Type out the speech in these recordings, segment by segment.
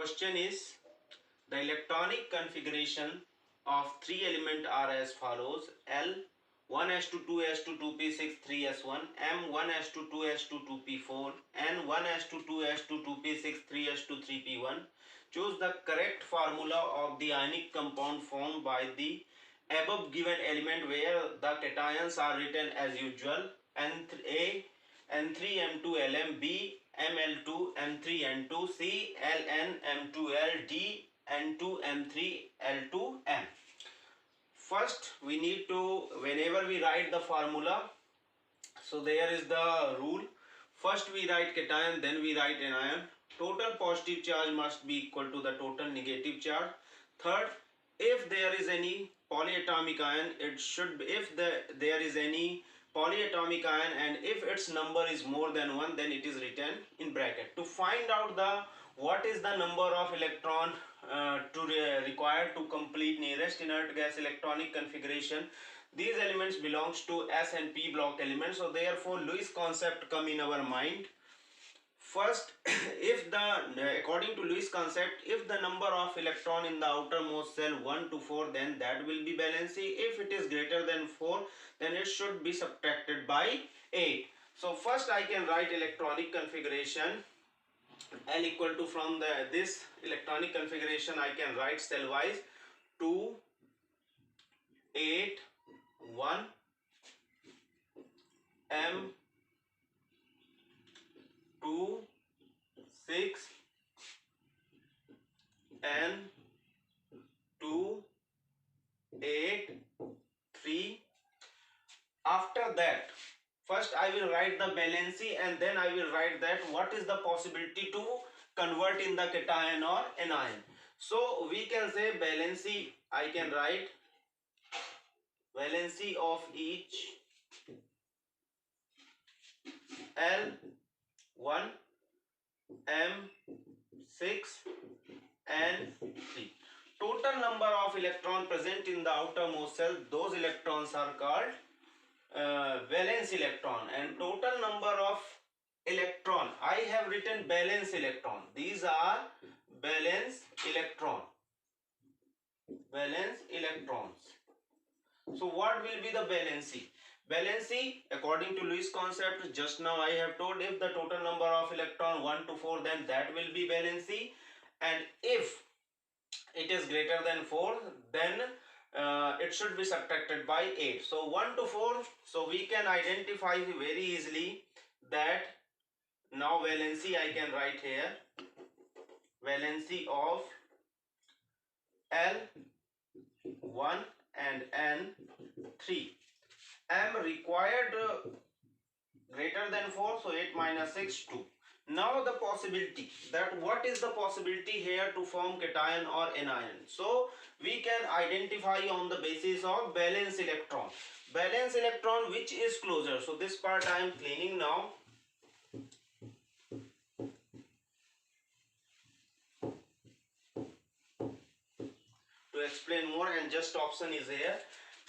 question is the electronic configuration of three element are as follows: L 1s2 2s2 2p6 3s1, M 1s2 2s2 2p4, N 1s2 2s2 2p6 3s2 3p1. Choose the correct formula of the ionic compound formed by the above given element where the cations are written as usual: N3A N3M2 Lm, B Ml2 M3 N2, C Ln M2L, D N2 M3 L2 M. First we need to, whenever we write the formula, so there is the rule: first we write cation, then we write anion. Total positive charge must be equal to the total negative charge. Third, if there is any polyatomic ion, it should be, if there is any polyatomic ion and if its number is more than 1, then it is written in bracket. To find out the what is the number of electron required to complete nearest inert gas electronic configuration, these elements belongs to S and P block elements, so therefore Lewis concept come in our mind. First, if the according to Lewis concept, if the number of electron in the outermost cell 1 to 4, then that will be valency. If it is greater than 4, then it should be subtracted by 8. So first I can write electronic configuration L equal to, from this electronic configuration I can write cell wise: 2 8 1 M 2 6 N 2 8 3. After that, first I will write the valency and then I will write that what is the possibility to convert in the cation or anion. So we can say valency, I can write valency of each L1 M6 N3. Total number of electrons present in the outermost cell, those electrons are called valence electron, and total number of electron, I have written valence electron, these are valence electrons. So what will be the valency? Valency, according to Lewis concept, just now I have told, if the total number of electron 1 to 4, then that will be valency, and if it is greater than 4, then it should be subtracted by 8. So 1 to 4, so we can identify very easily that now valency I can write here, valency of L1 and N3. M required greater than 4, so 8 minus 6 2. Now the possibility, that what is the possibility here to form cation or anion. So we can identify on the basis of valence electron. Valence electron which is closer. So this part I am cleaning now. To explain more, and just option is here.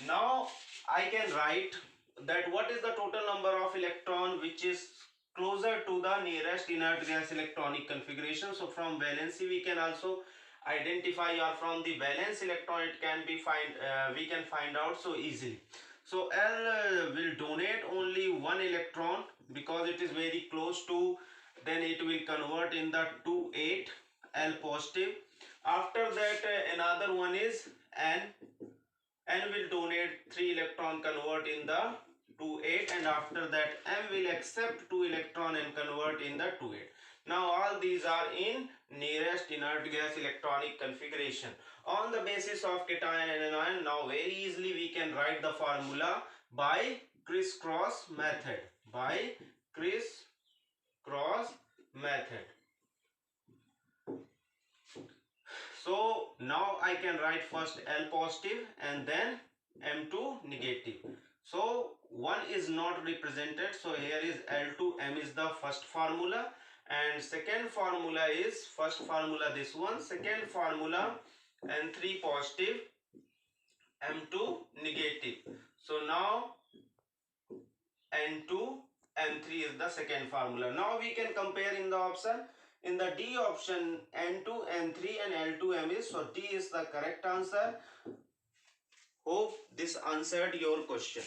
Now I can write that what is the total number of electron which is closer to the nearest inert gas electronic configuration. So from valency we can also identify, or from the valence electron it can be we can find out so easily. So L will donate only one electron because it is very close to, then it will convert in the 2 8 L positive. After that another one is N will donate 3 electron, convert in the 2 8, and after that M will accept 2 electron and convert in the 2 8. Now all these are in nearest inert gas electronic configuration. On the basis of cation and anion, now very easily we can write the formula by crisscross method. So now I can write first L positive and then M2 negative. So 1 is not represented, so here is L2, M is the first formula, and second formula is, first formula this one, second formula N3 positive, M2 negative. So now N2 M3 is the second formula. Now we can compare in the option. In the D option, N2, N3 and L2M is, so D is the correct answer. Hope this answered your question.